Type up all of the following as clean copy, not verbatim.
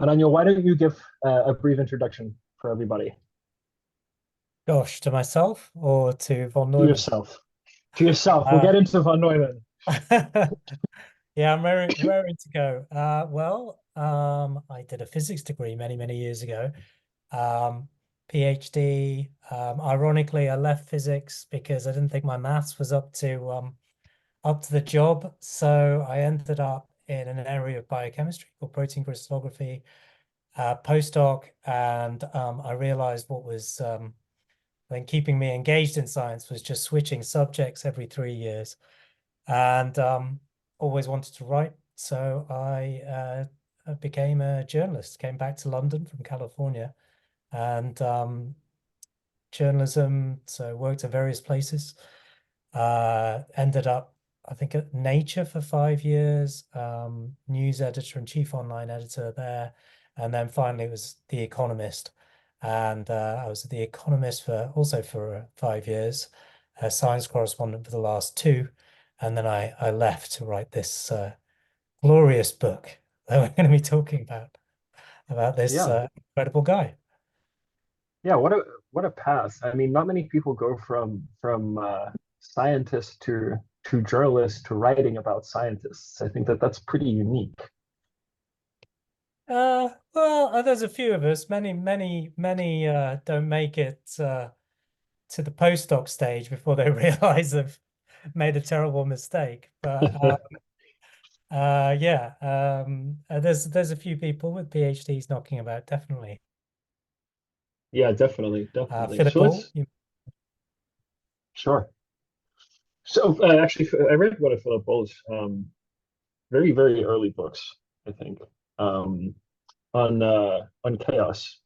Ananyo, why don't you give a brief introduction for everybody Gosh, to myself or to von to Neumann? yourself? To yourself. We'll Uh, get into von Neumann. yeah, I'm raring to go. I did a physics degree many, many years ago. Um, PhD. Ironically, I left physics because I didn't think my maths was up to the job. So I ended up in an area of biochemistry called protein crystallography, postdoc, and I realized what was then keeping me engaged in science was just switching subjects every 3 years, and always wanted to write. So I became a journalist, came back to London from California, and journalism. So worked at various places. Ended up, I think, at Nature for 5 years, news editor and chief online editor there. And then finally it was The Economist. And I was at The Economist for 5 years, a science correspondent for the last two. And then I left to write this glorious book that we're going to be talking about this Yeah, incredible guy. yeah. What a path. I mean, not many people go from scientist to journalist to writing about scientists. I think that that's pretty unique. There's a few of us. Many don't make it to the postdoc stage before they realize they've made a terrible mistake. There's a few people with PhDs knocking about, definitely. Yeah, definitely, definitely. Philip So Ball, let's sure. So actually, I read one of Philip Bowles' very, very early books, I think, um, on chaos.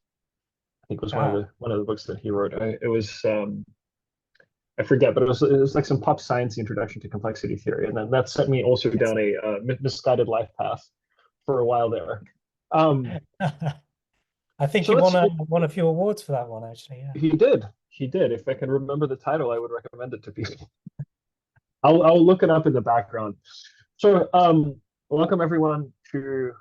I think was ah, one of the books that he wrote. It was I forget, but it was like some pop science introduction to complexity theory, and then that sent me also yes. down a misguided life path for a while there. Um, I think so you let's won a few awards for that one, actually. Yeah. he did. If I can remember the title, I would recommend it to people. I'll look it up in the background. So welcome everyone to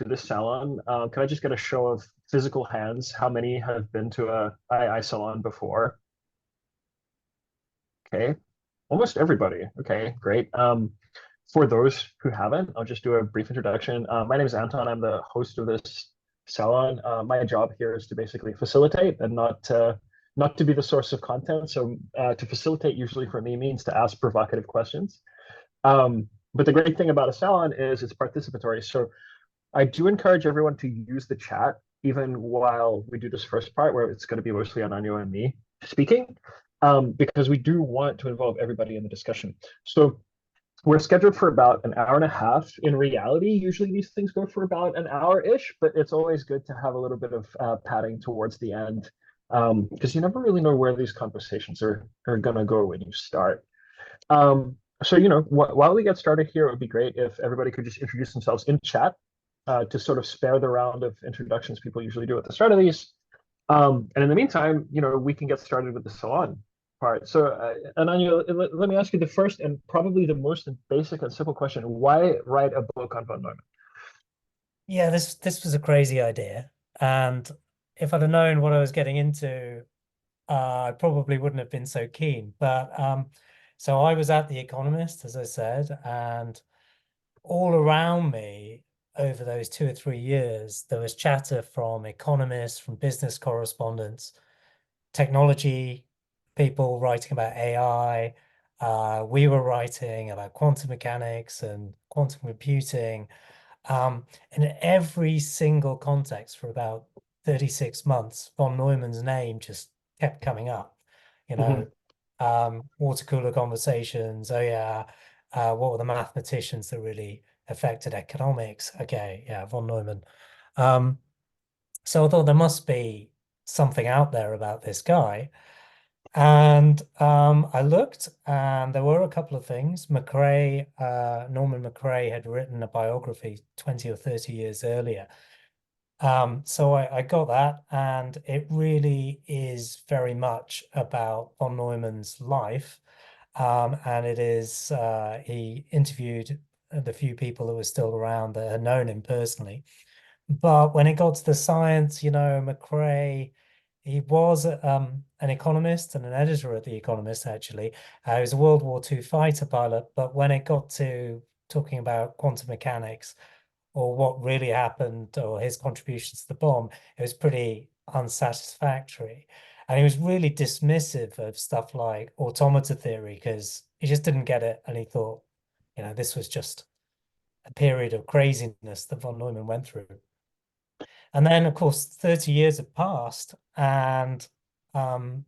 this salon. Can I just get a show of physical hands? How many have been to a II salon before? Okay, almost everybody. Okay, great. For those who haven't, I'll just do a brief introduction. My name is Anton. I'm the host of this salon. My job here is to basically facilitate and not to be the source of content. So to facilitate usually for me means to ask provocative questions. But the great thing about a salon is it's participatory. So I do encourage everyone to use the chat even while we do this first part where it's going to be mostly Ananyo and me speaking, because we do want to involve everybody in the discussion. So we're scheduled for about an hour and a half. In reality, usually these things go for about an hour-ish, but it's always good to have a little bit of padding towards the end, because you never really know where these conversations are going to go when you start. So, while we get started here, it would be great if everybody could just introduce themselves in chat to sort of spare the round of introductions people usually do at the start of these. And in the meantime, we can get started with the salon part. So, Ananya, let me ask you the first and probably the most basic and simple question. Why write a book on von Neumann? Yeah, this was a crazy idea. And if I'd have known what I was getting into, I probably wouldn't have been so keen. So I was at The Economist, as I said, and all around me over those 2 or 3 years, there was chatter from economists, from business correspondents, technology people writing about AI. We were writing about quantum mechanics and quantum computing. In every single context for about 36 months, von Neumann's name just kept coming up. You know, Hmm. water cooler conversations. Oh yeah, what were the mathematicians that really affected economics? Okay, yeah, von Neumann. Um, so I thought there must be something out there about this guy. And I looked, and there were a couple of things. Norman McRae had written a biography 20 or 30 years earlier. So I got that, and it really is very much about von Neumann's life. And he interviewed the few people that were still around that had known him personally. But when it got to the science, McRae, he was an economist and an editor at The Economist, actually. He was a World War II fighter pilot. But when it got to talking about quantum mechanics or what really happened or his contributions to the bomb, it was pretty unsatisfactory. And he was really dismissive of stuff like automata theory because he just didn't get it. And he thought, this was just a period of craziness that von Neumann went through. And then, of course, 30 years had passed and um,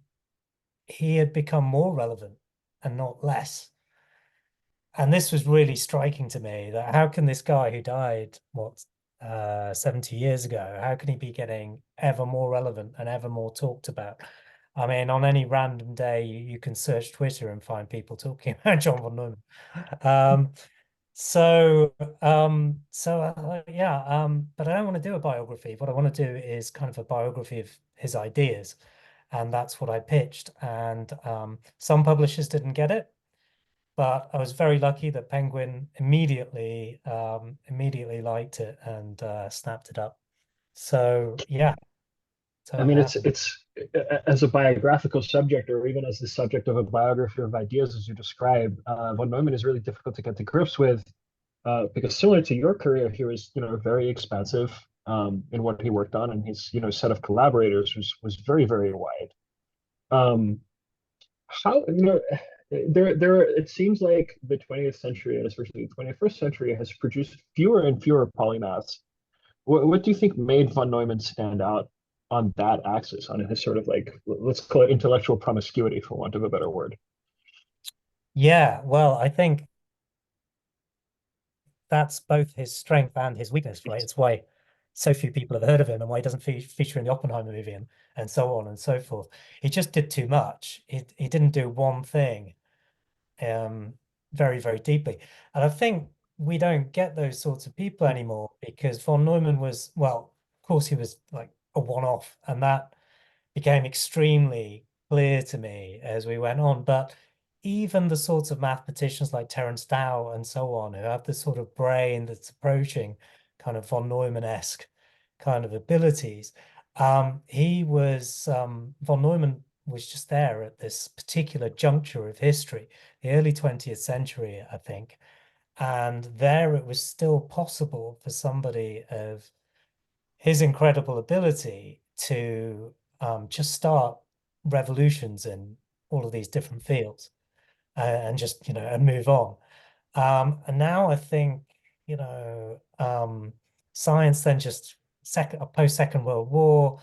he had become more relevant and not less. And this was really striking to me that how can this guy who died, 70 years ago, how can he be getting ever more relevant and ever more talked about? I mean, on any random day, you can search Twitter and find people talking about John von Neumann. Um, yeah, but I don't want to do a biography. What I want to do is kind of a biography of his ideas, and that's what I pitched. And some publishers didn't get it, but I was very lucky that Penguin immediately liked it and snapped it up. So yeah, I so it mean, happened. it's as a biographical subject, or even as the subject of a biography of ideas, as you describe, von Neumann is really difficult to get to grips with, because similar to your career, he was, very expansive in what he worked on, and his, set of collaborators was very, very wide. Um, how, it seems like the 20th century, and especially the 21st century, has produced fewer and fewer polymaths. What do you think made von Neumann stand out on that axis, on his sort of like, let's call it intellectual promiscuity, for want of a better word? Yeah, well, I think that's both his strength and his weakness, right? It's why so few people have heard of him and why he doesn't feature in the Oppenheimer movie and so on and so forth. He just did too much. He didn't do one thing um, very, very deeply. And I think we don't get those sorts of people anymore because von Neumann was, well, of course, he was like a one-off, and that became extremely clear to me as we went on. But even the sorts of mathematicians like Terence Dow and so on, who have this sort of brain that's approaching kind of von Neumann-esque kind of abilities, von Neumann was just there at this particular juncture of history, the early 20th century, I think. And there it was still possible for somebody of his incredible ability to just start revolutions in all of these different fields and just, and move on. And now I think, science then just post Second World War,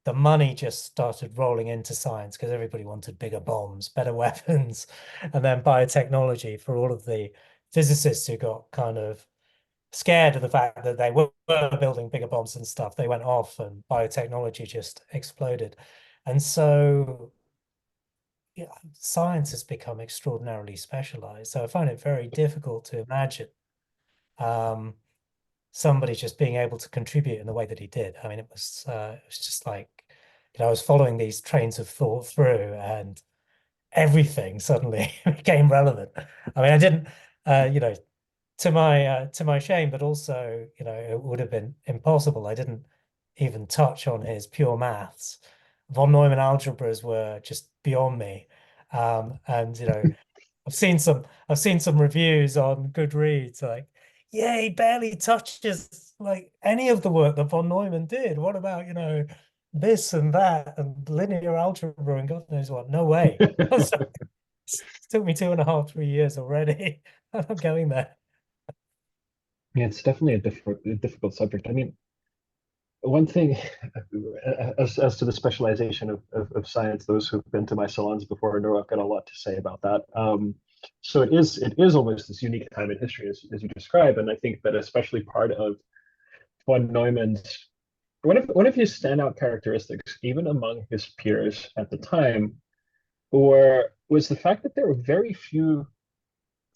the money just started rolling into science because everybody wanted bigger bombs, better weapons, and then biotechnology for all of the physicists who got kind of scared of the fact that they were building bigger bombs and stuff. They went off and biotechnology just exploded. And so yeah, science has become extraordinarily specialized. So I find it very difficult to imagine um, somebody just being able to contribute in the way that he did. I mean, it was just like, I was following these trains of thought through and everything suddenly became relevant. I mean, I didn't, to my shame, but also, it would have been impossible. I didn't even touch on his pure maths. Von Neumann algebras were just beyond me. And I've seen some reviews on Goodreads like, yeah, he barely touches like any of the work that von Neumann did. What about, this and that and linear algebra and God knows what? No way. It took me 2.5, 3 years already. I'm not going there. Yeah, it's definitely a difficult subject. I mean, one thing, as to the specialization of science, those who've been to my salons before know I've got a lot to say about that. So it is almost this unique time in history, as you describe, and I think that especially part of von Neumann's one of his standout characteristics, even among his peers at the time, was the fact that there were very few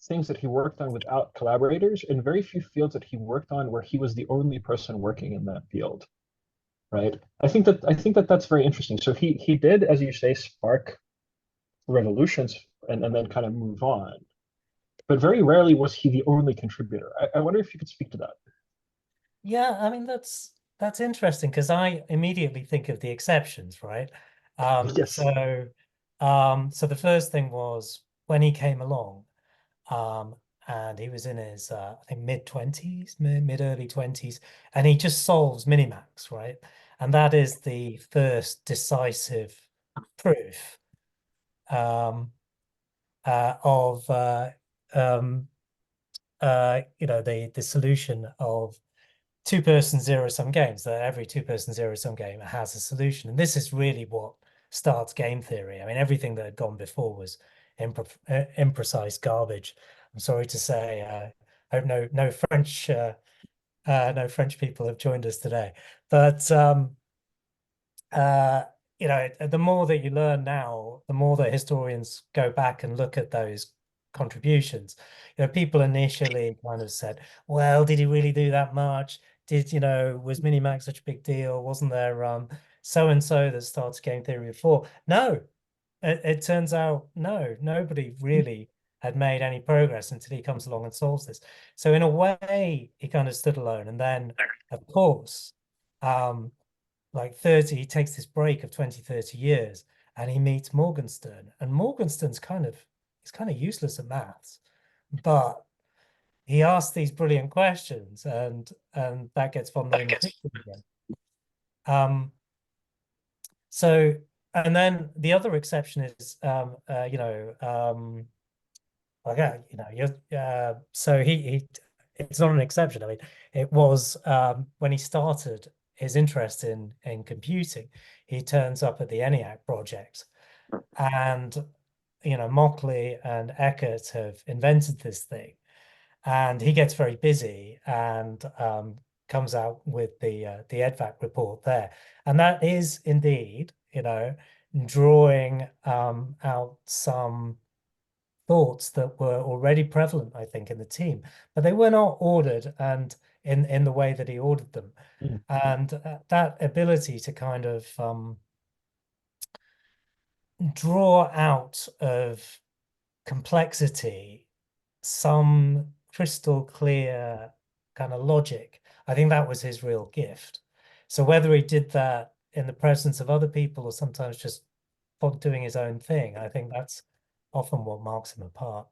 things that he worked on without collaborators, and very few fields that he worked on where he was the only person working in that field. Right. I think that that's very interesting. So he did, as you say, spark revolutions and then kind of move on. But very rarely was he the only contributor. I wonder if you could speak to that. Yeah, I mean that's interesting because I immediately think of the exceptions, right? Um, Yes. so so the first thing was when he came along, um, and he was in his I think mid-20s, mid early 20s, and he just solves minimax, right? And that is the first decisive proof um, of um, the solution of two-person zero-sum games, that every two-person zero-sum game has a solution. And this is really what starts game theory. I mean, everything that had gone before was imprecise garbage. I'm sorry to say, I hope no French people have joined us today. But uh, the more that you learn now, the more that historians go back and look at those contributions. People initially kind of said, well, did he really do that much? Was Minimax such a big deal? Wasn't there so and so that started game theory before? No, it turns out no, nobody really had made any progress until he comes along and solves this. So in a way, he kind of stood alone. And then, of course, um, like 30, he takes this break of 20, 30 years and he meets Morgenstern. And Morgenstern's he's kind of useless at maths, but he asks these brilliant questions and that gets von Neumann pictured again. So and then the other exception is okay, so he it's not an exception. I mean, it was when he started his interest in computing, he turns up at the ENIAC project, and Mockley and Eckert have invented this thing, and he gets very busy and comes out with the EDVAC report there, and that is indeed drawing out some thoughts that were already prevalent, I think, in the team, but they were not ordered and in the way that he ordered them. Mm. And that ability to kind of draw out of complexity some crystal clear kind of logic, I think that was his real gift. So whether he did that in the presence of other people or sometimes just doing his own thing, I think that's often what marks him apart.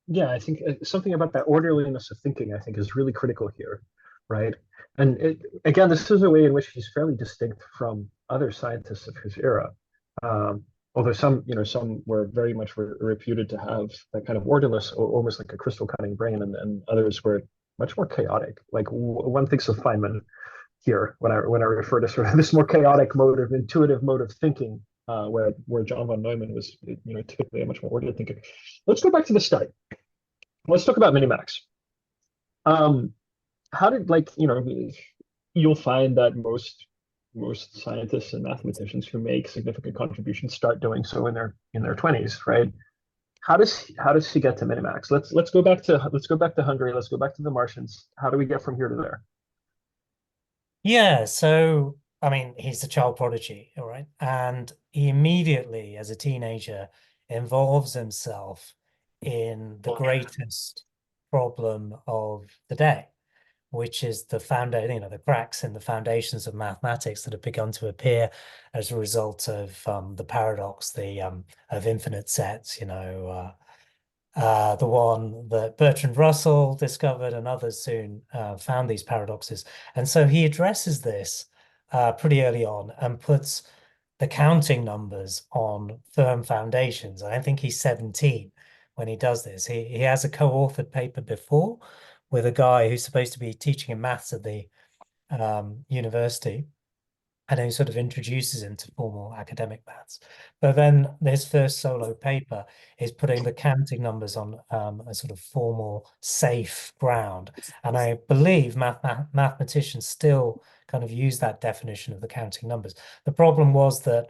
Yeah, I think something about that orderliness of thinking, I think, is really critical here, right? And again, this is a way in which he's fairly distinct from other scientists of his era. Although some were very much reputed to have that kind of orderless, or almost like a crystal cutting brain, and others were much more chaotic. Like one thinks of Feynman here when I refer to sort of this more chaotic mode of intuitive mode of thinking, where John von Neumann was, typically a much more ordered thinker. Let's go back to the start. Let's talk about minimax. Um, how did you'll find that most scientists and mathematicians who make significant contributions start doing so in their 20s, right? How does he get to minimax? Let's go back to Hungary. Let's go back to the Martians. How do we get from here to there? Yeah, so I mean, he's a child prodigy, all right, and he immediately, as a teenager, involves himself in the greatest problem of the day, which is the cracks in the foundations of mathematics that have begun to appear as a result of the paradox, of infinite sets, the one that Bertrand Russell discovered and others soon found these paradoxes. And so he addresses this pretty early on and puts the counting numbers on firm foundations. I think he's 17 when he does this. He has a co-authored paper before with a guy who's supposed to be teaching him maths at the university, and he sort of introduces him to formal academic maths. But then his first solo paper is putting the counting numbers on a sort of formal, safe ground. And I believe mathematicians still kind of use that definition of the counting numbers. The problem was that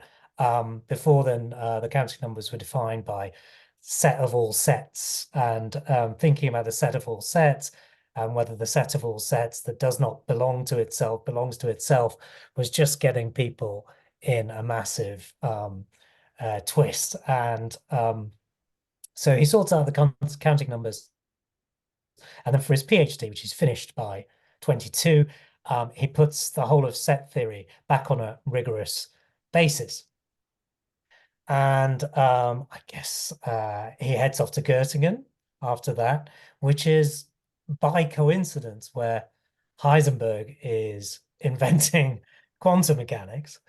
before then, the counting numbers were defined by set of all sets, and thinking about the set of all sets and whether the set of all sets that does not belong to itself belongs to itself was just getting people in a massive twist. And so he sorts out the counting numbers. And then for his PhD, which he's finished by 22, he puts the whole of set theory back on a rigorous basis. And I guess he heads off to Göttingen after that, which is by coincidence where Heisenberg is inventing quantum mechanics.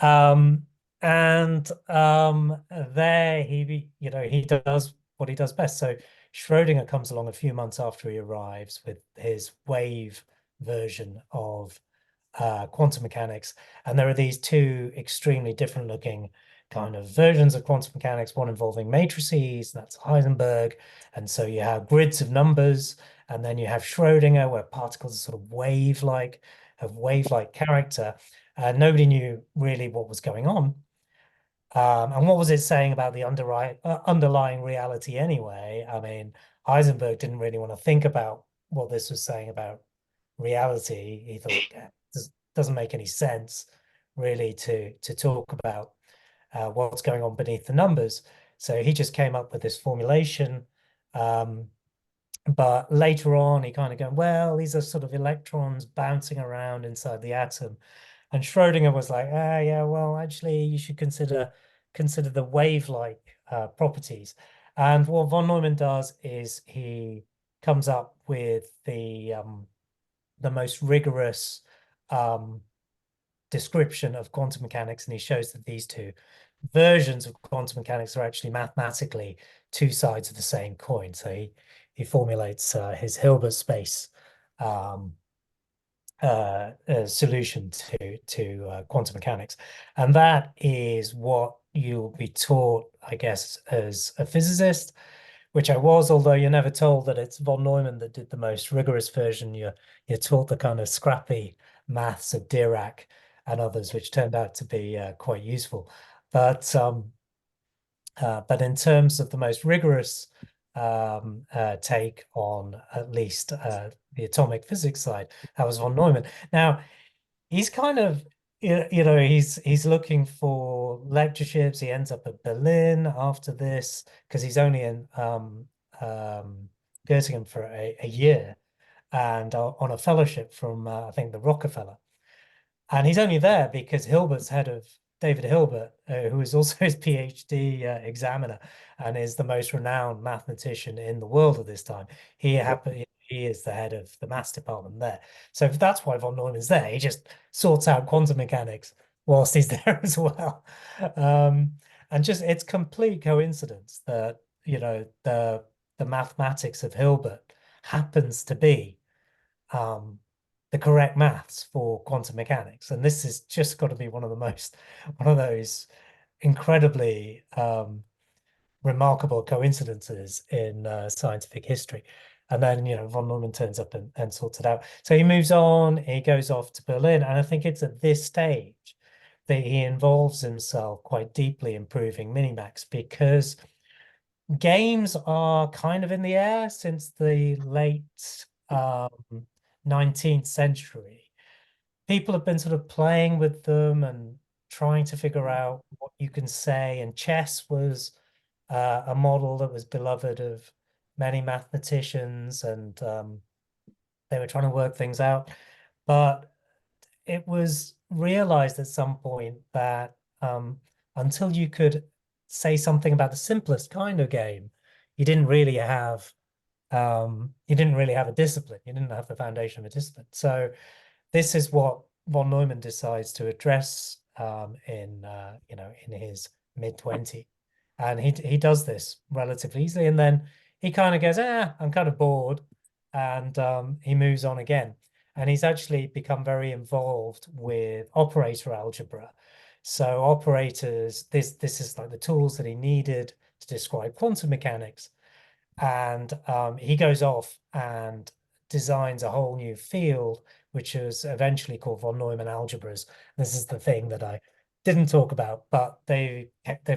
There he does what he does best. So Schrödinger comes along a few months after he arrives with his wave version of quantum mechanics. And there are these two extremely different looking kind of versions of quantum mechanics, one involving matrices, that's Heisenberg. And so you have grids of numbers, and then you have Schrödinger, where particles are sort of wave-like, have wave-like character. Nobody knew really what was going on. And what was it saying about the underlying reality anyway? I mean, Heisenberg didn't really want to think about what this was saying about reality. He thought this doesn't make any sense really to talk about what's going on beneath the numbers. So he just came up with this formulation. But later on, he kind of going, well, these are sort of electrons bouncing around inside the atom. And Schrödinger was like, yeah, well, actually, you should consider the wave-like properties. And what von Neumann does is he comes up with the most rigorous description of quantum mechanics, and he shows that these two versions of quantum mechanics are actually mathematically two sides of the same coin. So he formulates his Hilbert space solution to quantum mechanics, and that is what you'll be taught, I guess, as a physicist, which I was, although you're never told that it's von Neumann that did the most rigorous version. You're taught the kind of scrappy maths of Dirac and others, which turned out to be quite useful. But in terms of the most rigorous take on at least the atomic physics side, that was von Neumann. Now, he's kind of, he's looking for lectureships. He ends up at Berlin after this because he's only in Göttingen for a year and on a fellowship from, I think, the Rockefeller. And he's only there because Hilbert's head of David Hilbert, who is also his PhD examiner and is the most renowned mathematician in the world at this time. He is the head of the maths department there. So that's why von Neumann's there. He just sorts out quantum mechanics whilst he's there as well. And just it's complete coincidence that, the mathematics of Hilbert happens to be the correct maths for quantum mechanics. And this has just got to be one of those incredibly remarkable coincidences in scientific history. And then, von Neumann turns up and sorts it out. So he moves on, he goes off to Berlin. And I think it's at this stage that he involves himself quite deeply in proving minimax, because games are kind of in the air since the late 19th century. People have been sort of playing with them and trying to figure out what you can say. And chess was a model that was beloved of many mathematicians, and they were trying to work things out. But it was realized at some point that until you could say something about the simplest kind of game, you didn't really have a discipline. You didn't have the foundation of a discipline. So this is what von Neumann decides to address in his mid-20s. And he does this relatively easily. And then he kind of goes, I'm kind of bored. And he moves on again. And he's actually become very involved with operator algebra. So operators, this is like the tools that he needed to describe quantum mechanics. And he goes off and designs a whole new field, which is eventually called von Neumann algebras. This is the thing that I didn't talk about, but they've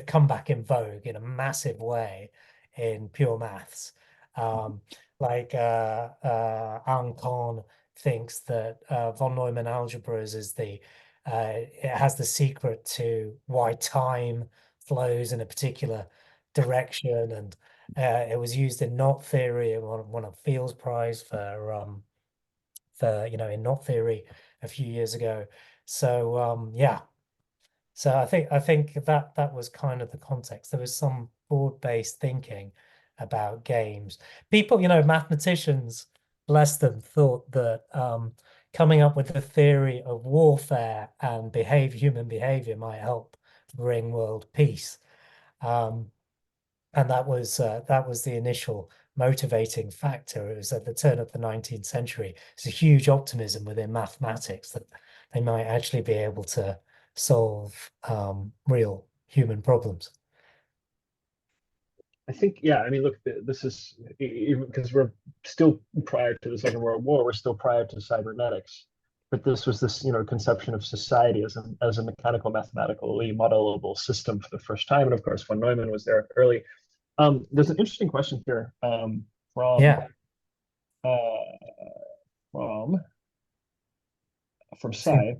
come back in vogue in a massive way in pure maths. Like Anton thinks that von Neumann algebras is it has the secret to why time flows in a particular direction, and it was used in knot theory and won a Fields Prize for in knot theory a few years ago. So yeah. So I think that was kind of the context. There was some broad-based thinking about games. People, mathematicians, bless them, thought that coming up with a theory of warfare and human behavior might help bring world peace. Um, and that was the initial motivating factor. It was at the turn of the 19th century. It's a huge optimism within mathematics that they might actually be able to solve real human problems. I think, yeah, I mean, look, this is because we're still prior to the Second World War, we're still prior to cybernetics. But this was this, conception of society as a mechanical, mathematically modelable system for the first time. And of course, von Neumann was there early. There's an interesting question here from Yeah. uh, from from So,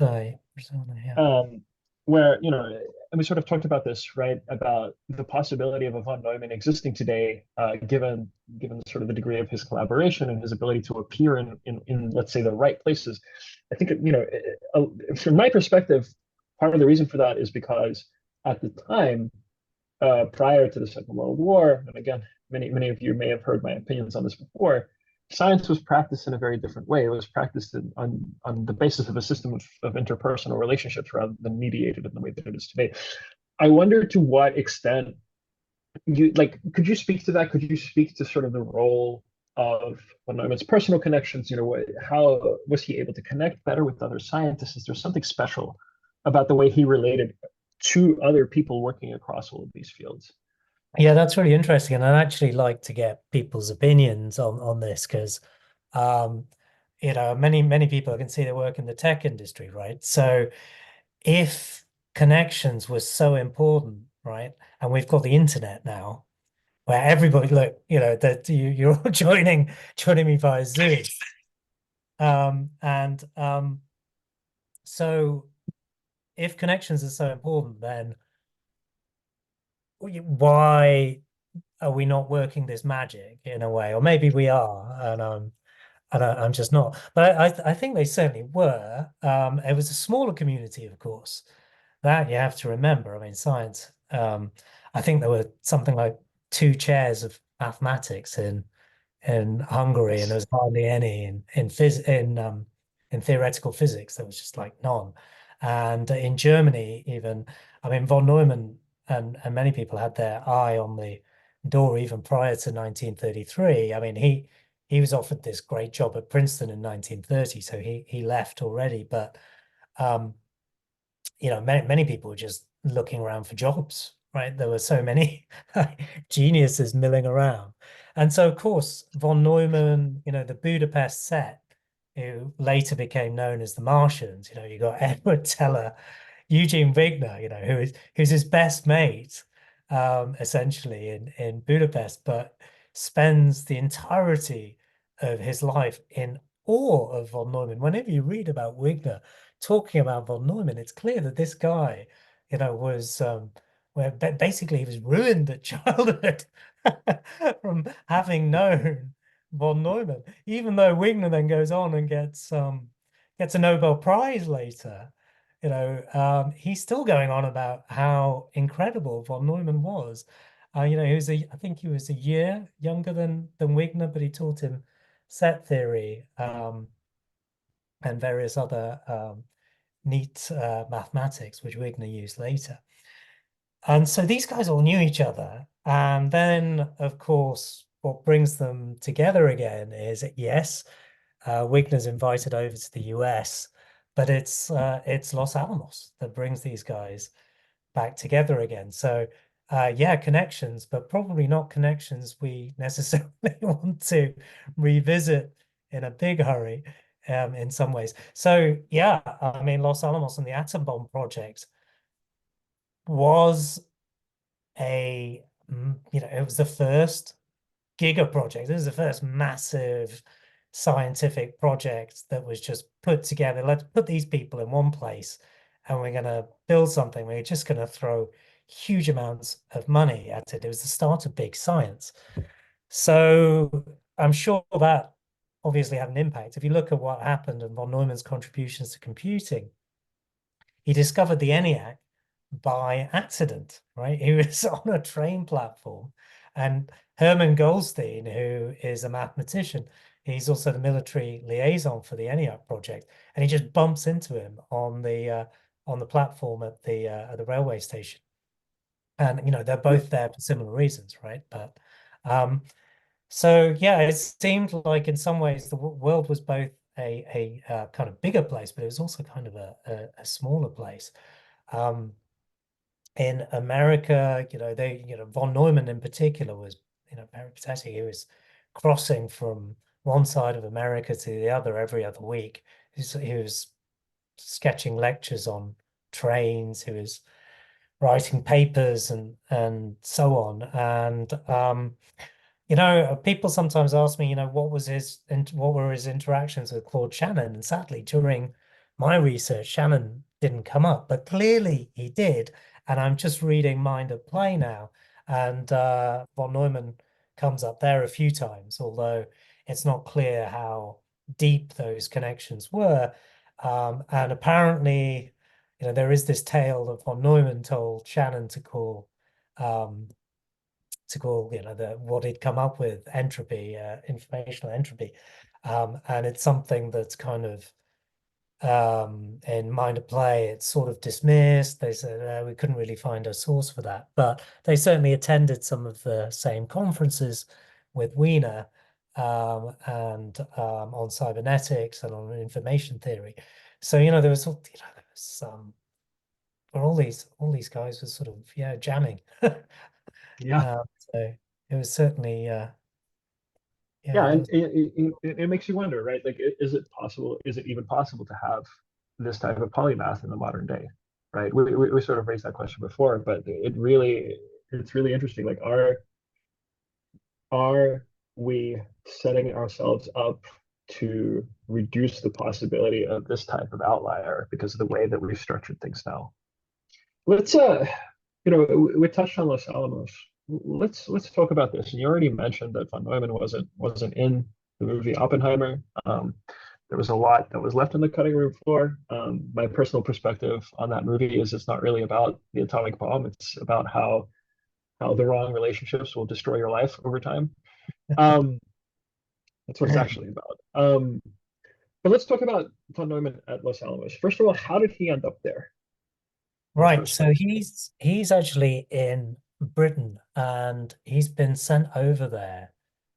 Sai, persona, yeah. um, where and we sort of talked about this, right, about the possibility of a von Neumann existing today, given sort of the degree of his collaboration and his ability to appear in let's say the right places. I think from my perspective, part of the reason for that is because at the time, prior to the Second World War, and again, many of you may have heard my opinions on this before, science was practiced in a very different way. It was practiced on the basis of a system of interpersonal relationships rather than mediated in the way that it is today. I wonder to what extent could you speak to that? Could you speak to sort of the role of von Neumann's personal connections? How was he able to connect better with other scientists? Is there something special about the way he related to other people working across all of these fields? Yeah, that's really interesting. And I'd actually like to get people's opinions on this because um, many people can see their work in the tech industry, right? So if connections was so important, right? And we've got the internet now where everybody look, that you're all joining me via Zoom. And so if connections are so important, then why are we not working this magic in a way? Or maybe we are, and I'm just not. But I think they certainly were. It was a smaller community, of course. That you have to remember. I mean, science. I think there were something like two chairs of mathematics in Hungary, and there Yes. was hardly any in theoretical physics. There was just like none. And in Germany, even, I mean, von Neumann and many people had their eye on the door even prior to 1933. I mean, he was offered this great job at Princeton in 1930, so he left already. But um, many people were just looking around for jobs, right? There were so many geniuses milling around. And so, of course, von Neumann, the Budapest set, who later became known as the Martians, you got Edward Teller, Eugene Wigner, who's his best mate, essentially in Budapest, but spends the entirety of his life in awe of von Neumann. Whenever you read about Wigner talking about von Neumann, it's clear that this guy, was where basically he was ruined at childhood from having known von Neumann, even though Wigner then goes on and gets a Nobel Prize later. He's still going on about how incredible von Neumann was. I think he was a year younger than Wigner, but he taught him set theory and various other neat mathematics, which Wigner used later. And so these guys all knew each other. And then, of course, what brings them together again is, yes, Wigner's invited over to the US, but it's Los Alamos that brings these guys back together again. So yeah, connections, but probably not connections we necessarily want to revisit in a big hurry in some ways. So yeah, I mean, Los Alamos and the atom bomb project was it was the first giga project. This is the first massive scientific project that was just put together. Let's put these people in one place and we're going to build something. We're just going to throw huge amounts of money at it. It was the start of big science. So I'm sure that obviously had an impact. If you look at what happened and von Neumann's contributions to computing, he discovered the ENIAC by accident, right? He was on a train platform, and Hermann Goldstein, who is a mathematician, he's also the military liaison for the ENIAC project, and he just bumps into him on the platform at the railway station. And they're both there for similar reasons, right? But so yeah, it seemed like in some ways the world was both a kind of bigger place, but it was also kind of a smaller place. In America, von Neumann in particular was, very pathetic. He was crossing from one side of America to the other every other week. He was sketching lectures on trains. He was writing papers and so on. And people sometimes ask me, what were his interactions with Claude Shannon? And sadly, during my research, Shannon didn't come up, but clearly he did. And I'm just reading Mind at Play now, and von Neumann comes up there a few times, although it's not clear how deep those connections were. And apparently, there is this tale that von Neumann told Shannon to call what he'd come up with entropy, informational entropy. And it's something that's kind of in Mind at Play, it's sort of dismissed. They said we couldn't really find a source for that, but they certainly attended some of the same conferences with Wiener and on cybernetics and on information theory. So there was where all these guys were sort of jamming. Yeah. So it was certainly Yeah, there and was, it makes you wonder, right? Like, is it possible? Is it even possible to have this type of polymath in the modern day, right? We sort of raised that question before, but it's really interesting. Like, are we setting ourselves up to reduce the possibility of this type of outlier because of the way that we've structured things now? Let's we touched on Los Alamos. Let's talk about this. And you already mentioned that von Neumann wasn't in the movie Oppenheimer. There was a lot that was left on the cutting room floor. My personal perspective on that movie is it's not really about the atomic bomb. It's about how the wrong relationships will destroy your life over time. Um, that's what it's actually about. But let's talk about von Neumann at Los Alamos. First of all, how did he end up there in the right. first So place? he's actually in Britain, and he's been sent over there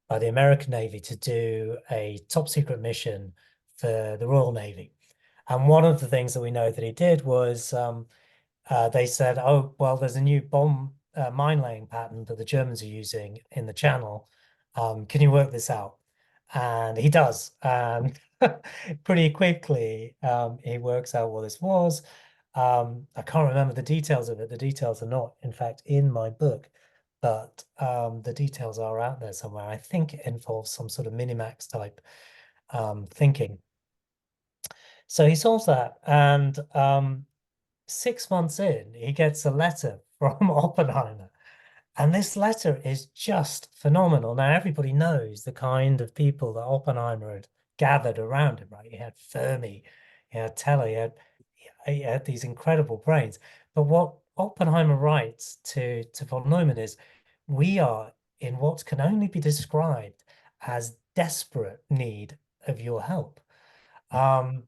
by the American Navy to do a top secret mission for the Royal Navy. And one of the things that we know that he did was they said, oh, well, there's a new bomb mine laying pattern that the Germans are using in the channel. Can you work this out? And he does. And pretty quickly, he works out what this was. I can't remember the details of it. The details are not, in fact, in my book, but the details are out there somewhere. I think it involves some sort of minimax type thinking. So he solves that, and 6 months in, he gets a letter from Oppenheimer. And this letter is just phenomenal. Now, everybody knows the kind of people that Oppenheimer had gathered around him, right? He had Fermi, he had Teller, he had these incredible brains. But what Oppenheimer writes to von Neumann is, we are in what can only be described as desperate need of your help. Um,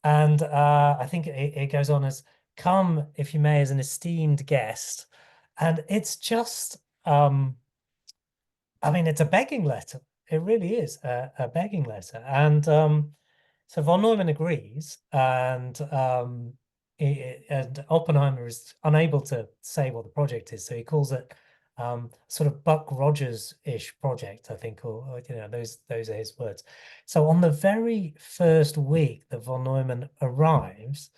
and I think it goes on as, come, if you may, as an esteemed guest. And it's just, I mean, it's a begging letter. It really is a begging letter. And so von Neumann agrees, and Oppenheimer is unable to say what the project is. So he calls it sort of Buck Rogers-ish project, I think, or those are his words. So on the very first week that von Neumann arrives,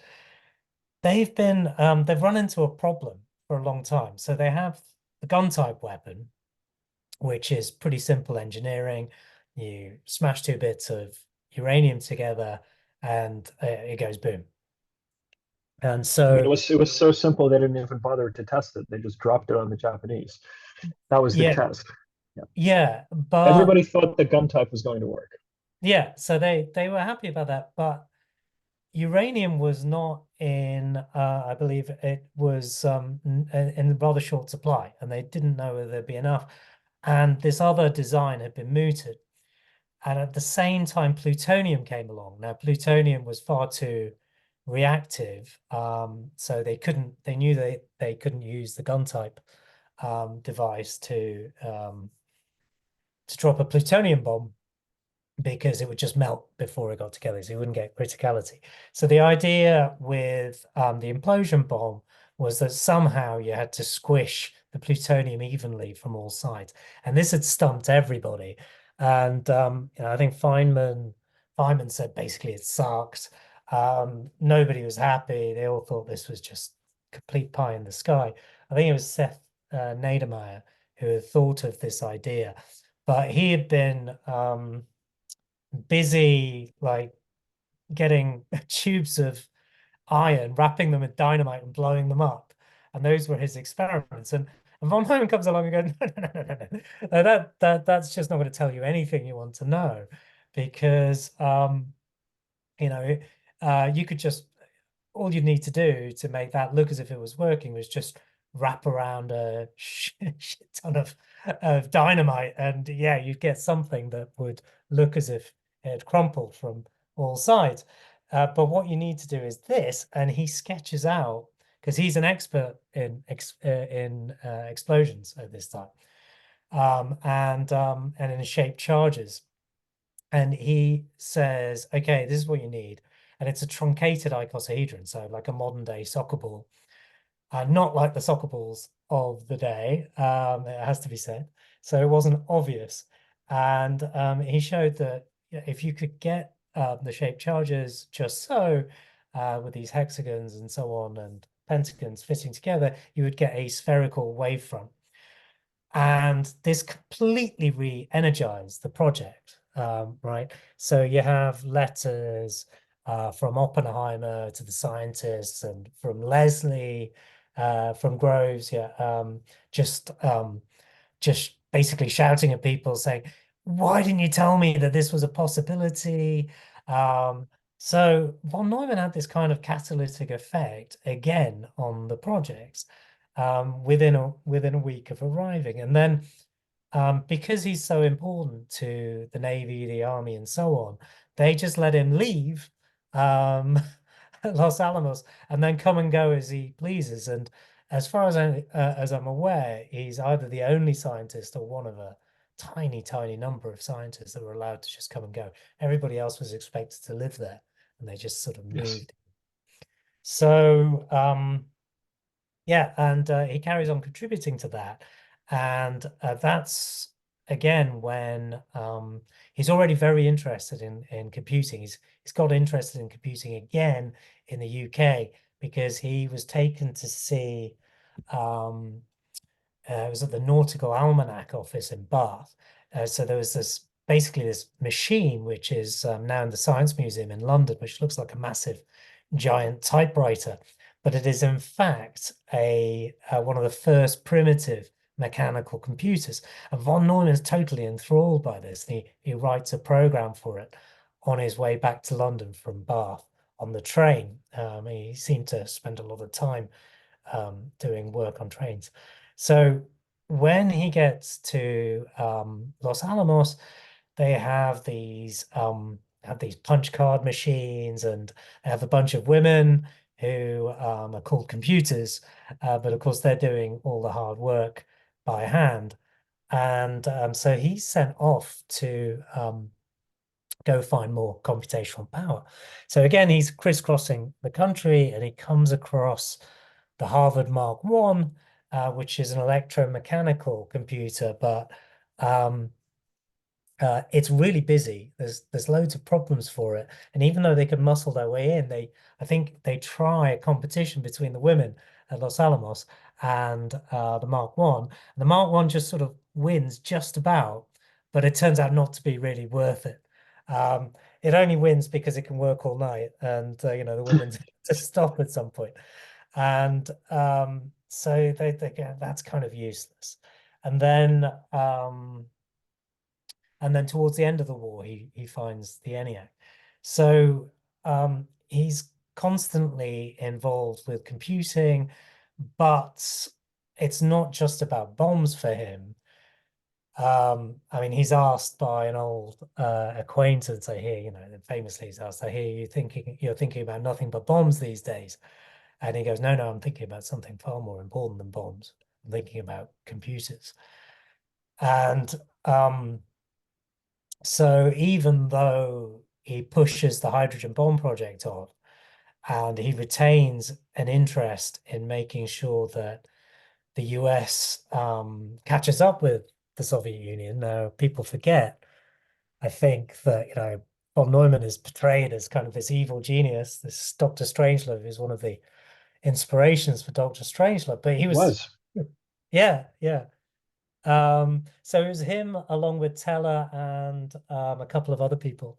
they've run into a problem for a long time. So they have the gun type weapon, which is pretty simple engineering. You smash two bits of uranium together and it goes boom. And I mean, so, it was so simple they didn't even bother to test it. They just dropped it on the Japanese. That was the yeah, test. Yeah. yeah, but Everybody thought the gun type was going to work. yeah, so they were happy about that, but uranium was not in, I believe it was in rather short supply, and they didn't know whether there'd be enough. And this other design had been mooted. And at the same time, plutonium came along. Now, plutonium was far too reactive, so they knew they couldn't use the gun type device to drop a plutonium bomb because it would just melt before it got together, so you wouldn't get criticality. So the idea with the implosion bomb was that somehow you had to squish the plutonium evenly from all sides, and this had stumped everybody. And I think Feynman said basically it sucked. Nobody was happy. They all thought this was just complete pie in the sky. I think it was Seth Nademeyer who had thought of this idea, but he had been busy like getting tubes of iron, wrapping them in dynamite and blowing them up. And those were his experiments. And von Neumann comes along and goes, no, that's just not going to tell you anything you want to know, because you know, you could just all you'd need to do to make that look as if it was working was just wrap around a shit ton of dynamite, and yeah, you'd get something that would look as if it had crumpled from all sides. But what you need to do is this, and he sketches out because he's an expert in explosions at this time, and in shaped charges. And he says, okay, this is what you need. And it's a truncated icosahedron, so like a modern day soccer ball, not like the soccer balls of the day, it has to be said. So it wasn't obvious. And he showed that if you could get the shaped charges just so, with these hexagons and so on and pentagons fitting together, you would get a spherical wavefront. And this completely re-energized the project, right? So you have letters from Oppenheimer to the scientists, and from Leslie, from Groves, yeah, just basically shouting at people saying, "Why didn't you tell me that this was a possibility?" So von Neumann had this kind of catalytic effect again on the projects within a week of arriving. And then because he's so important to the Navy, the Army, and so on, they just let him leave Los Alamos and then come and go as he pleases. And as far as I'm aware, he's either the only scientist or one of a tiny, tiny number of scientists that were allowed to just come and go. Everybody else was expected to live there, and they just sort of Yes. moved. So yeah, and he carries on contributing to that. And that's again when he's already very interested in computing. He's got interested in computing again in the UK because he was taken to see it was at the Nautical Almanac office in Bath. So there was this basically this machine which is now in the Science Museum in London, which looks like a massive giant typewriter, but it is in fact a one of the first primitive mechanical computers. And von Neumann is totally enthralled by this. He writes a program for it on his way back to London from Bath on the train. He seemed to spend a lot of time doing work on trains. So when he gets to Los Alamos, they have these punch card machines, and they have a bunch of women who are called computers, but of course they're doing all the hard work by hand. And so he's sent off to go find more computational power. So again, he's crisscrossing the country, and he comes across the Harvard Mark One, which is an electromechanical computer, but um, it's really busy. There's loads of problems for it, and even though they could muscle their way in, I think they try a competition between the women at Los Alamos and the Mark One. And the Mark One just sort of wins just about, but it turns out not to be really worth it. It only wins because it can work all night, and the women to stop at some point, and so they go, that's kind of useless. And then And then towards the end of the war, he finds the ENIAC. So he's constantly involved with computing, but it's not just about bombs for him. I mean, he's asked by an old acquaintance, I hear, famously he's asked, I hear you're thinking about nothing but bombs these days. And he goes, no, I'm thinking about something far more important than bombs. I'm thinking about computers. And so even though he pushes the hydrogen bomb project on, and he retains an interest in making sure that the US catches up with the Soviet Union. Now, people forget, I think, that, von Neumann is portrayed as kind of this evil genius. This Dr. Strangelove is one of the inspirations for Dr. Strangelove, but he was, yeah. So it was him along with Teller and a couple of other people.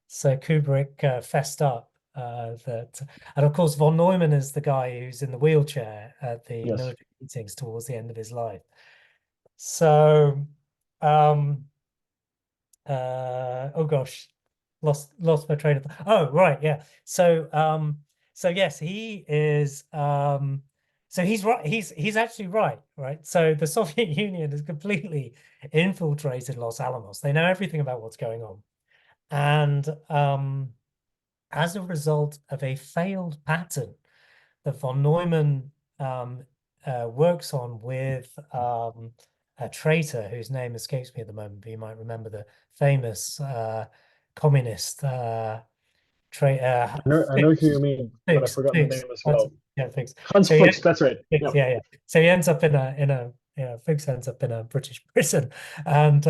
So Kubrick fessed up that, and of course von Neumann is the guy who's in the wheelchair at the military meetings towards the end of his life. So, oh gosh, lost my train of thought. Oh, right, yeah. So yes, he is. So he's right. He's actually right. So the Soviet Union has completely infiltrated Los Alamos. They know everything about what's going on, and as a result of a failed patent that von Neumann works on with a traitor whose name escapes me at the moment, but you might remember the famous communist I know who you mean, but I forgot the name as well. Yeah, Fuchs. Hans Fuchs, that's right. Fuchs, yeah. So he ends up in a Fuchs ends up in a British prison, and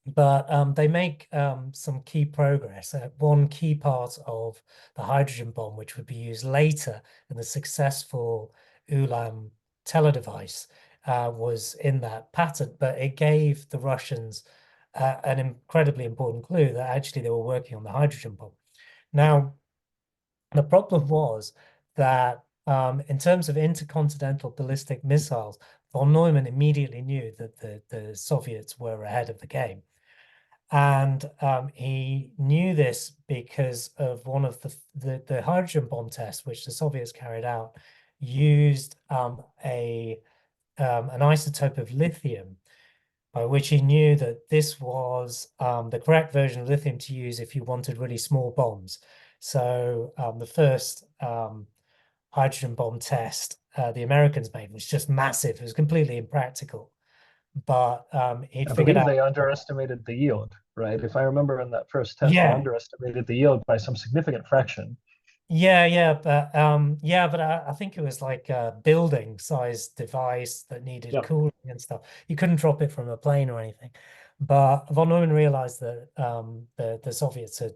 but they make some key progress. One key part of the hydrogen bomb, which would be used later in the successful Ulam teledevice, was in that patent, but it gave the Russians an incredibly important clue that actually they were working on the hydrogen bomb. Now, the problem was that in terms of intercontinental ballistic missiles, von Neumann immediately knew that the Soviets were ahead of the game. And he knew this because of one of the hydrogen bomb tests, which the Soviets carried out, used an isotope of lithium, by which he knew that this was the correct version of lithium to use if you wanted really small bombs. So the first hydrogen bomb test the Americans made was just massive. It was completely impractical. But he'd figured out. They underestimated the yield, right? If I remember in that first test, they underestimated the yield by some significant fraction. But I think it was like a building size device that needed cooling and stuff. You couldn't drop it from a plane or anything. But von Neumann realized that the Soviets had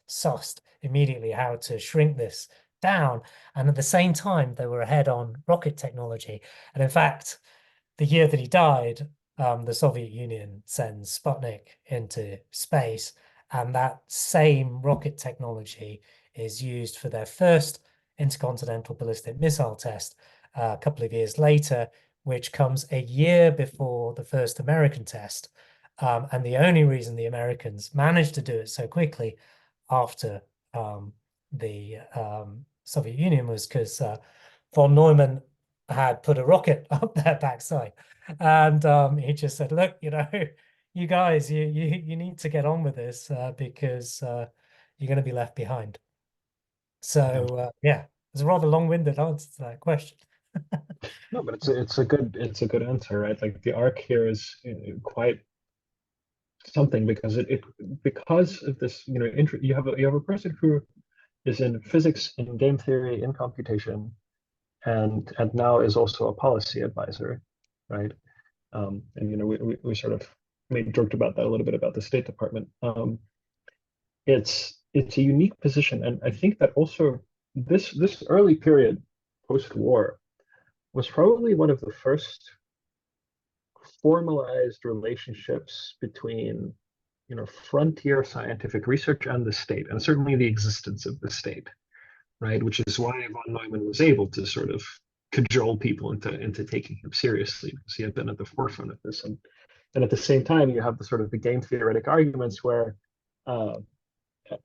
sussed immediately how to shrink this down, and at the same time they were ahead on rocket technology. And in fact, the year that he died, the Soviet Union sends Sputnik into space, and that same rocket technology is used for their first intercontinental ballistic missile test a couple of years later, which comes a year before the first American test. And the only reason the Americans managed to do it so quickly after the Soviet Union was because von Neumann had put a rocket up their backside. And he just said, look, you guys, you need to get on with this because you're going to be left behind. So it's a rather long-winded answer to that question. No, but it's a good answer, right? Like the arc here is quite something because because of this, you have a person who is in physics, in game theory, in computation, and now is also a policy advisor, right? And we sort of joked about that a little bit about the State Department. It's a unique position, and I think that also this early period post-war was probably one of the first formalized relationships between frontier scientific research and the state, and certainly the existence of the state, right? Which is why von Neumann was able to sort of cajole people into taking him seriously, because he had been at the forefront of this. And And at the same time, you have the sort of the game theoretic arguments where, uh,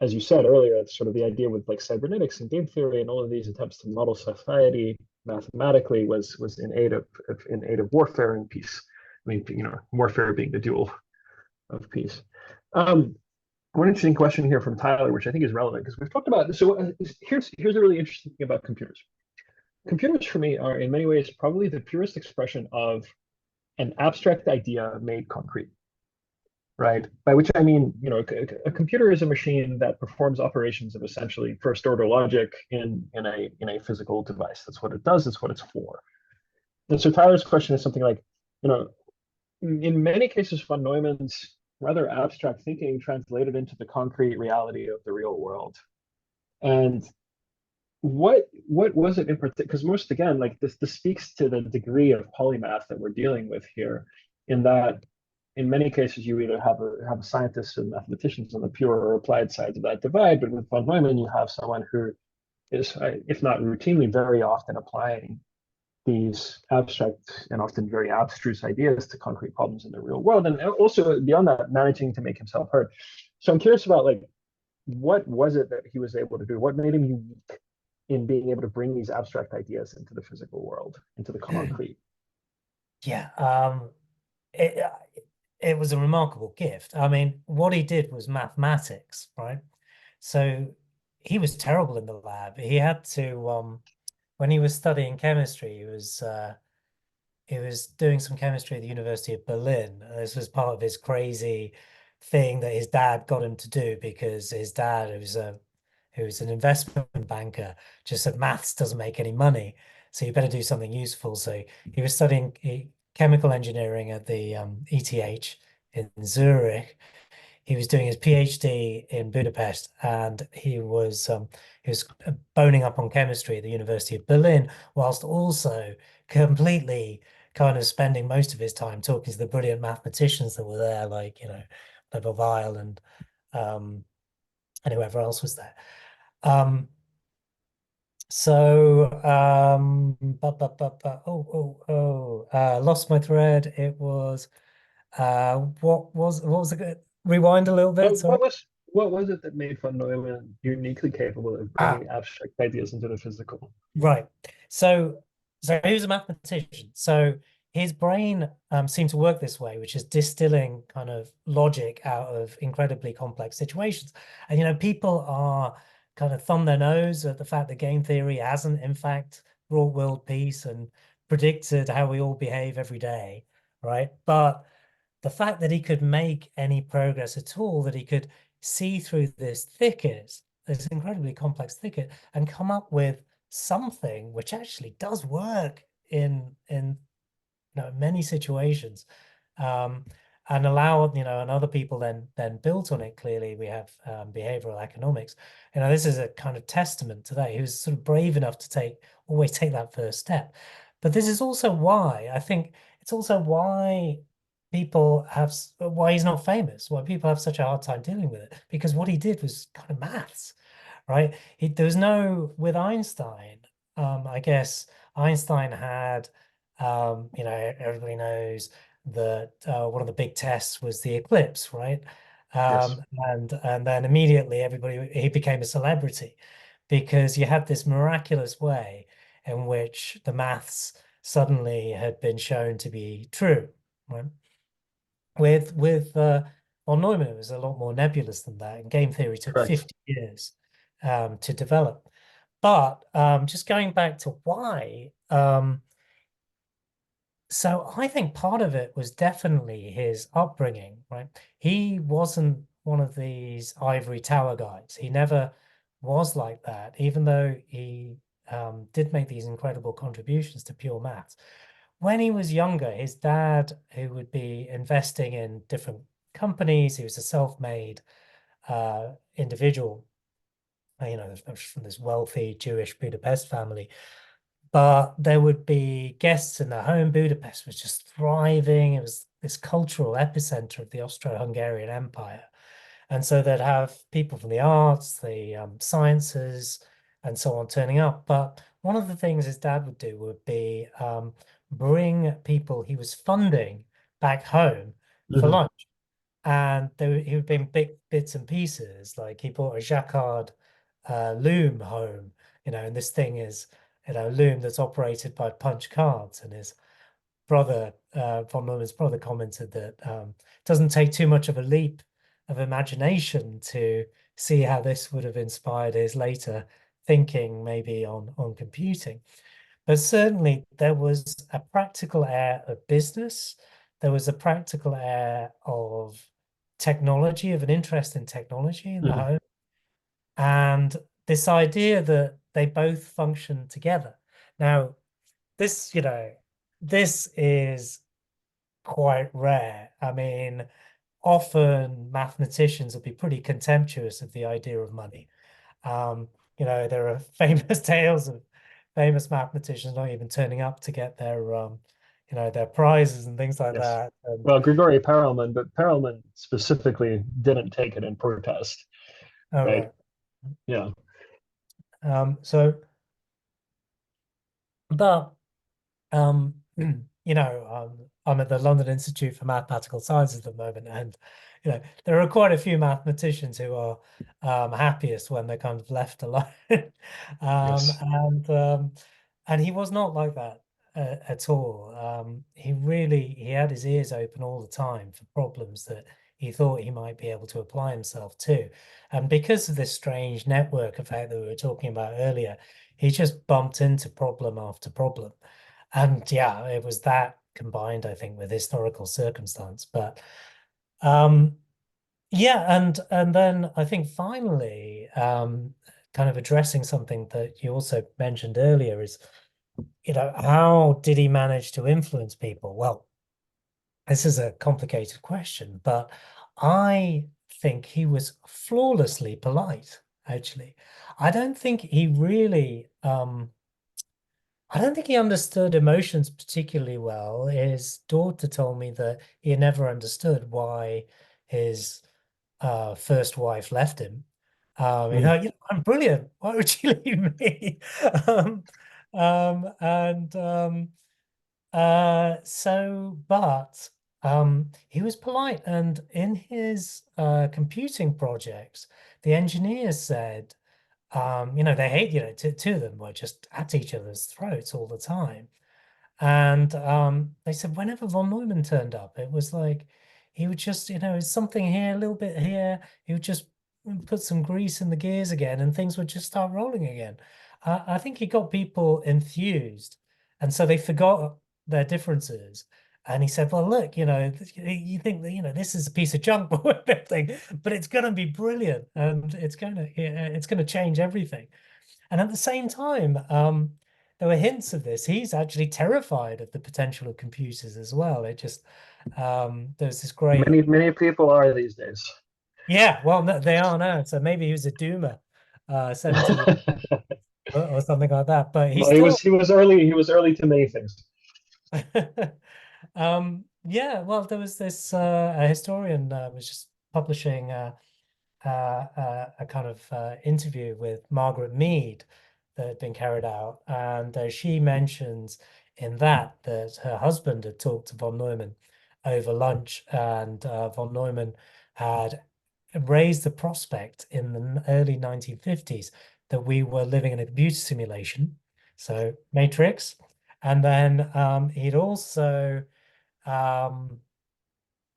as you said earlier, it's sort of the idea with like cybernetics and game theory and all of these attempts to model society mathematically was in aid of warfare and peace. I mean, warfare being the dual of peace. One interesting question here from Tyler, which I think is relevant because we've talked about. So here's a really interesting thing about computers. Computers for me are in many ways probably the purest expression of an abstract idea made concrete, right? By which I mean, a computer is a machine that performs operations of essentially first order logic in a physical device. That's what it does. It's what it's for. And so Tyler's question is something like, you know, in many cases, von Neumann's rather abstract thinking translated into the concrete reality of the real world. And what was it in particular? Because most, again, like this speaks to the degree of polymath that we're dealing with here, in that in many cases you either have scientists and mathematicians on the pure or applied sides of that divide, but with von Neumann you have someone who is, if not routinely, very often applying these abstract and often very abstruse ideas to concrete problems in the real world, and also beyond that, managing to make himself heard. So I'm curious about like what was it that he was able to do? What made him unique in being able to bring these abstract ideas into the physical world, into the concrete? Yeah, it it was a remarkable gift. I mean, what he did was mathematics, right? So he was terrible in the lab. He had to when he was studying chemistry, he was doing some chemistry at the University of Berlin. This was part of his crazy thing that his dad got him to do because his dad, who was an investment banker, just said maths doesn't make any money, so you better do something useful. So he was studying chemical engineering at the ETH in Zurich. He was doing his PhD in Budapest, and he was boning up on chemistry at the University of Berlin, whilst also completely kind of spending most of his time talking to the brilliant mathematicians that were there, like Weil um, and whoever else was there. Um, lost my thread. It was what was it? Rewind a little bit, But sorry. what was it that made von Neumann uniquely capable of Ah, bringing abstract ideas into the physical? right. So he was a mathematician. So his brain seemed to work this way, which is distilling kind of logic out of incredibly complex situations. And people are kind of thumb their nose at the fact that game theory hasn't, in fact, brought world peace and predicted how we all behave every day, right? But the fact that he could make any progress at all, that he could see through this thicket, this incredibly complex thicket, and come up with something which actually does work in many situations, um, and allow and other people then built on it. Clearly, we have behavioral economics. This is a kind of testament to that. He was sort of brave enough to always take that first step. But this is also why I think it's also why why he's not famous, why people have such a hard time dealing with it, because what he did was kind of maths, right? There was no, with Einstein, I guess Einstein had, everybody knows that one of the big tests was the eclipse, right? Yes, And then immediately he became a celebrity because you had this miraculous way in which the maths suddenly had been shown to be true, right? With von Neumann, it was a lot more nebulous than that, and game theory took correct. 50 years to develop. But just going back to why, so I think part of it was definitely his upbringing, right? He wasn't one of these ivory tower guys. He never was like that, even though he did make these incredible contributions to pure maths. When he was younger, his dad, who would be investing in different companies, he was a self-made individual, from this wealthy Jewish Budapest family. But there would be guests in their home. Budapest was just thriving. It was this cultural epicenter of the Austro-Hungarian Empire. And so they'd have people from the arts, the sciences, and so on turning up. But one of the things his dad would do would be bring people he was funding back home for Hmm. lunch. And he would bring big bits and pieces. Like he bought a Jacquard loom home, and this thing is, a loom that's operated by punch cards. And his brother, von Neumann's brother, commented that it doesn't take too much of a leap of imagination to see how this would have inspired his later thinking, maybe on computing. But certainly there was a practical air of business. There was a practical air of technology, of an interest in technology in the Hmm. home. And this idea that they both function together. Now, this, this is quite rare. I mean, often mathematicians will be pretty contemptuous of the idea of money. Um, there are famous tales of famous mathematicians not even turning up to get their prizes and things like Yes. that. And Well, Grigori Perelman, but Perelman specifically didn't take it in protest, all right? right. Yeah. So, but I'm at the London Institute for Mathematical Sciences at the moment, and there are quite a few mathematicians who are happiest when they're kind of left alone. um, Yes. and um, and he was not like that at all. He had his ears open all the time for problems that he thought he might be able to apply himself to, and because of this strange network effect that we were talking about earlier, he just bumped into problem after problem. And yeah, it was that combined, I think, with historical circumstance. But um, yeah, and then I think finally, kind of addressing something that you also mentioned earlier is, how did he manage to influence people? Well, this is a complicated question, but I think he was flawlessly polite, actually. I don't think he really I don't think he understood emotions particularly well. His daughter told me that he never understood why his first wife left him. Mm. I'm brilliant. Why would you leave me? um, and but he was polite. And in his computing projects, the engineers said, they hate, two of them were just at each other's throats all the time. And they said whenever von Neumann turned up, it was like he would just, something here, a little bit here. He would just put some grease in the gears again, and things would just start rolling again. I think he got people enthused, and so they forgot their differences. And he said, "Well, look, you think that this is a piece of junk but we're building, but it's going to be brilliant, and it's going to change everything." And at the same time, there were hints of this. He's actually terrified of the potential of computers as well. There's this great, Many people are these days. yeah, well, no, they are now. So maybe he was a doomer, 70 or something like that. But he Well, still, he was early to many things. yeah, well, there was this a historian was just publishing a kind of interview with Margaret Mead that had been carried out. And she mentions in that her husband had talked to von Neumann over lunch, and von Neumann had raised the prospect in the early 1950s that we were living in a computer simulation, so Matrix. And then he'd also um,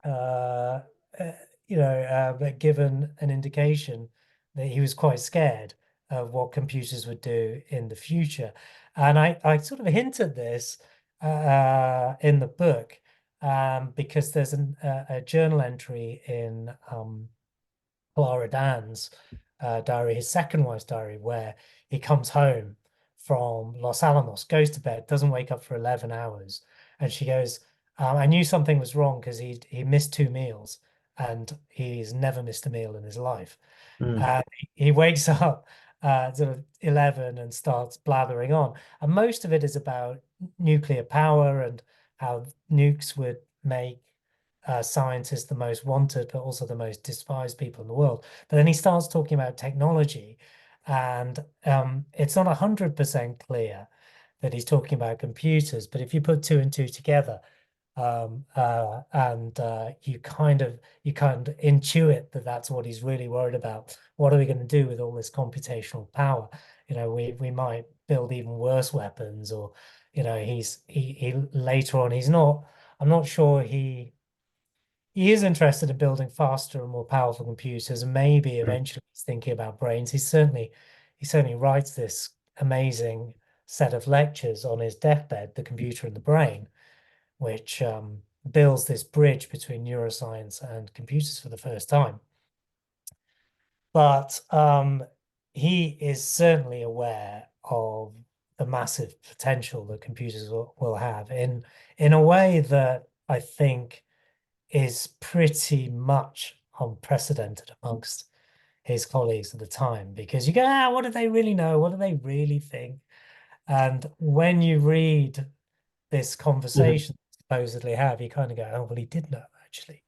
uh, uh, given an indication that he was quite scared of what computers would do in the future. And I sort of hinted this in the book because there's a journal entry in Clara Dan's diary, his second wife's diary, where he comes home from Los Alamos, goes to bed, doesn't wake up for 11 hours. And she goes, I knew something was wrong because he missed 2 meals, and he's never missed a meal in his life. Mm. Uh, he wakes up sort of 11 and starts blathering on. And most of it is about nuclear power and how nukes would make scientists the most wanted, but also the most despised people in the world. But then he starts talking about technology, and it's not 100% clear that he's talking about computers. But if you put two and two together, and you kind of intuit that that's what he's really worried about. What are we going to do with all this computational power? You know, we might build even worse weapons, or you know, he later on he's not. I'm not sure he is interested in building faster and more powerful computers, and maybe eventually he's thinking about brains. He certainly writes this amazing set of lectures on his deathbed, The Computer and the Brain, which builds this bridge between neuroscience and computers for the first time. But he is certainly aware of the massive potential that computers will have in a way that I think is pretty much unprecedented amongst his colleagues at the time, because you go, what do they really know? What do they really think? And when you read this conversation supposedly have, you kind of go, oh, well, he did know, actually.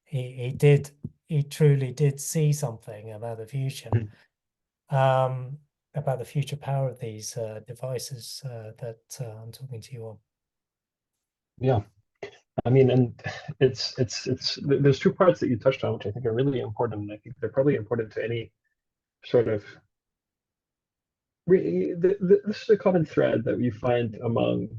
He truly did see something about the future, about the future power of these devices that I'm talking to you on. Yeah. I mean, and there's two parts that you touched on, which I think are really important. And I think they're probably important to any sort of this is a common thread that we find among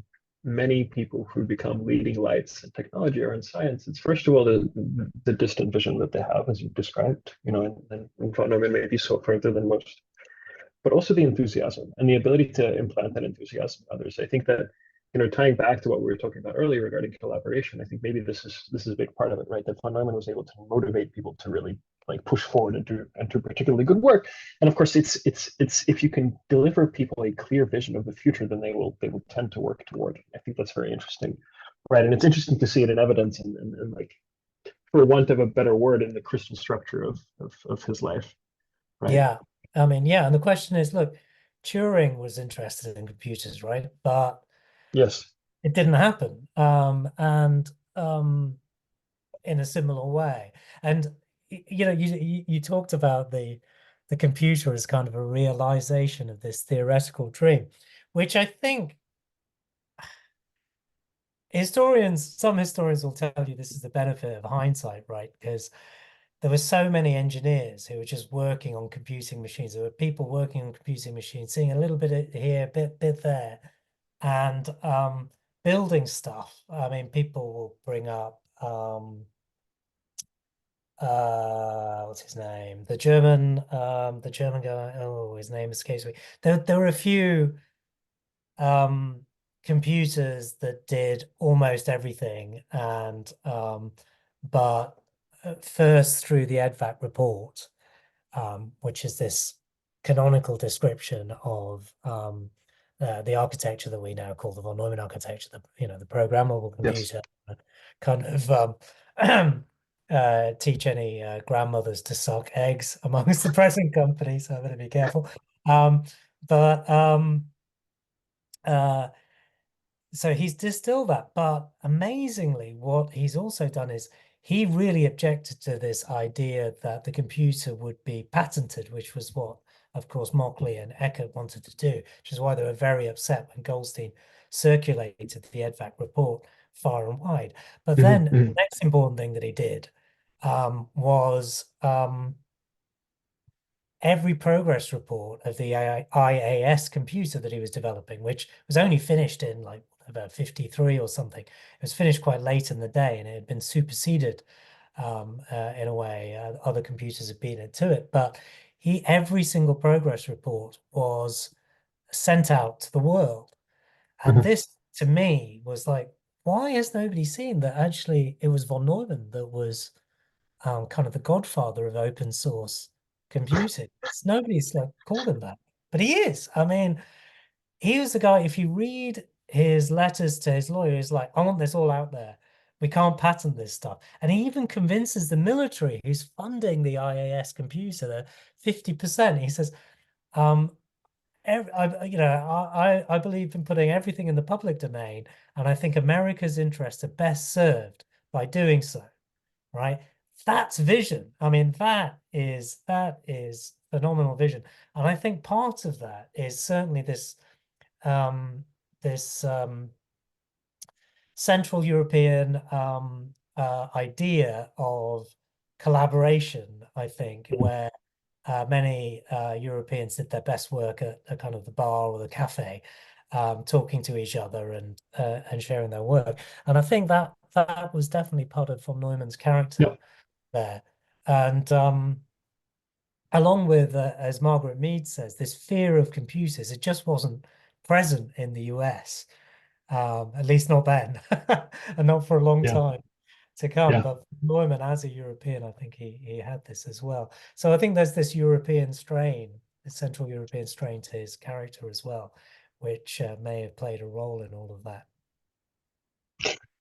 many people who become leading lights in technology or in science. It's first of all the distant vision that they have, as you've described, you know, and von Neumann may be so further than most, but also the enthusiasm and the ability to implant that enthusiasm in others. I think that, you know, tying back to what we were talking about earlier regarding collaboration, I think maybe this is a big part of it, right? That von Neumann was able to motivate people to really like push forward and do particularly good work. And of course, it's if you can deliver people a clear vision of the future, then they will tend to work toward it. I think that's very interesting, right? And it's interesting to see it in evidence and like, for want of a better word, in the crystal structure of his life, right? Yeah. I mean, yeah. And the question is, look, Turing was interested in computers, right? But Yes. it didn't happen. And in a similar way. And you know, you talked about the computer as kind of a realization of this theoretical dream, which I think some historians will tell you this is the benefit of hindsight, right? Because there were so many engineers who were just working on computing machines. There were people working on computing machines, seeing a little bit here, bit there, and building stuff. I mean, people will bring up what's his name? The German guy. Oh, his name escapes me. There were a few computers that did almost everything, and but first through the EDVAC report, which is this canonical description of the architecture that we now call the von Neumann architecture, the programmable Yes. computer, kind of teach any grandmothers to suck eggs amongst the present company, so I better be careful. But so he's distilled that, but amazingly, what he's also done is he really objected to this idea that the computer would be patented, which was what, of course, Mockley and Eckert wanted to do, which is why they were very upset when Goldstein circulated the EDVAC report far and wide. But then the next important thing that he did was every progress report of the IAS computer that he was developing, which was only finished in like about 53 or something. It was finished quite late in the day, and it had been superseded in a way. Other computers had beaten it to it, but every single progress report was sent out to the world. And this, to me, was like, why has nobody seen that actually it was von Neumann that was kind of the godfather of open source computing? Nobody's like called him that, but he is. I mean, he was the guy. If you read his letters to his lawyer, he's like, I want this all out there. We can't patent this stuff. And he even convinces the military who's funding the IAS computer, the 50%. He says, I believe in putting everything in the public domain, and I think America's interests are best served by doing so. Right? That's vision. I mean, that is phenomenal vision. And I think part of that is certainly this Central European idea of collaboration, I think, where many Europeans did their best work at kind of the bar or the cafe, talking to each other and sharing their work. And I think that that was definitely part of von Neumann's character Yeah. there. And along with, as Margaret Mead says, this fear of computers, it just wasn't present in the US, at least not then, and not for a long Yeah. time to come. Yeah. But Neumann, as a European, I think he had this as well. So I think there's this European strain, the Central European strain to his character as well, which may have played a role in all of that.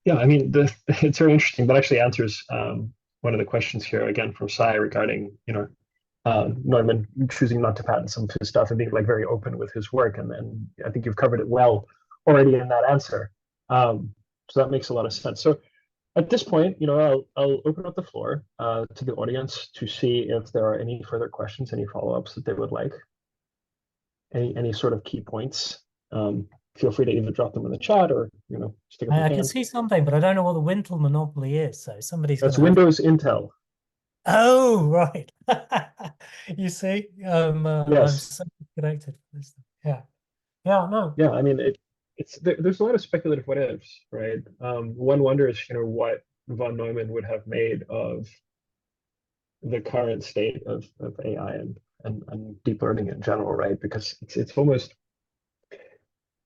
Yeah, I mean, it's very interesting. That actually answers one of the questions here again from Sai regarding, Neumann choosing not to patent some of his stuff and being like very open with his work. And then I think you've covered it well already in that answer. So that makes a lot of sense. So at this point, I'll open up the floor to the audience to see if there are any further questions, any follow-ups that they would like, any sort of key points. Feel free to either drop them in the chat or stick up your I can hand. see something, but I don't know what the Wintel monopoly is. So somebody's going That's to have. Windows Intel. Oh, right. You see, I'm Yes. so connected to this. Yeah. Yeah, no. Yeah. I mean, there's a lot of speculative what ifs, right? One wonders, what von Neumann would have made of the current state of AI and deep learning in general, right? Because it's almost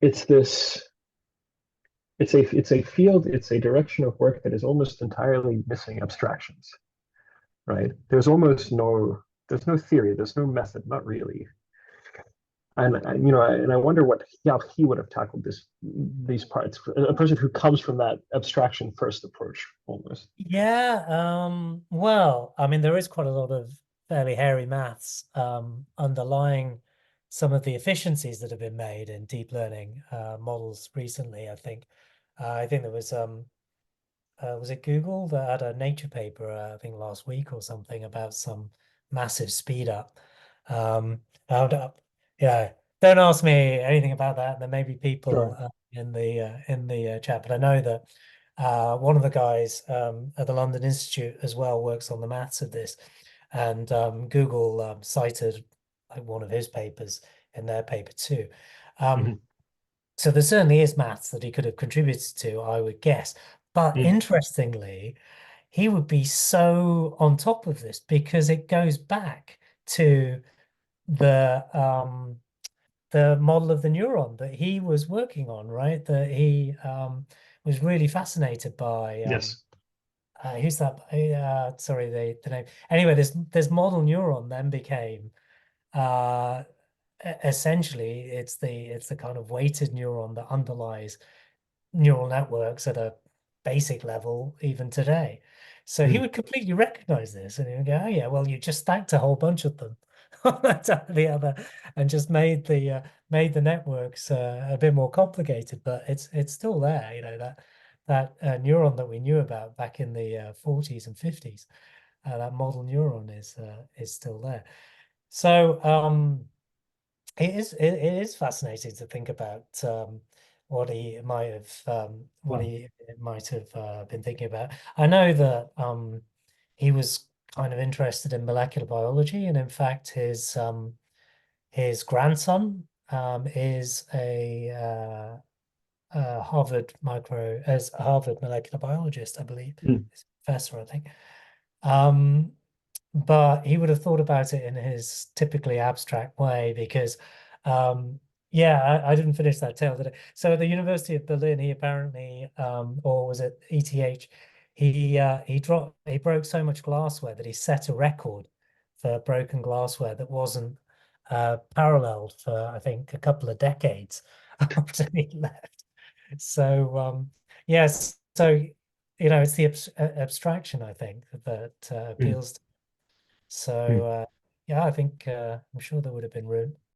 it's this it's a field, it's a direction of work that is almost entirely missing abstractions, right? There's no theory, there's no method, not really. And I wonder how he would have tackled these parts. A person who comes from that abstraction first approach, almost. Yeah, well, I mean, there is quite a lot of fairly hairy maths underlying some of the efficiencies that have been made in deep learning models recently, I think. I think there was it Google that had a Nature paper, I think last week or something, about some massive speed up. Um, yeah, don't ask me anything about that. There may be people Sure. in the chat, but I know that one of the guys at the London Institute as well works on the maths of this, and Google cited like one of his papers in their paper too. Um, Hmm. so there certainly is maths that he could have contributed to, I would guess. But Mm. interestingly, he would be so on top of this because it goes back to the model of the neuron that he was working on, right? That he was really fascinated by. Yes. Who's that? Sorry, the name. Anyway, this model neuron then became uh, essentially it's the kind of weighted neuron that underlies neural networks at a basic level even today. So he Mm. would completely recognize this and he would go, oh yeah, well, you just stacked a whole bunch of them on that top of the other and just made the networks a bit more complicated, but it's still there, that neuron that we knew about back in the 40s and 50s. That model neuron is still there. So it is fascinating to think about what Wow. he might have been thinking about. I know that he was kind of interested in molecular biology, and in fact, his grandson is a Harvard molecular biologist, I believe. Mm. He's a professor, I think. Um, but he would have thought about it in his typically abstract way because yeah, I didn't finish that tale today. So at the University of Berlin, he apparently or was it ETH, he broke so much glassware that he set a record for broken glassware that wasn't paralleled for I think a couple of decades after he left. So yes, so it's the abstraction I think that Mm. appeals to. So Mm. yeah, I think I'm sure there would have been room.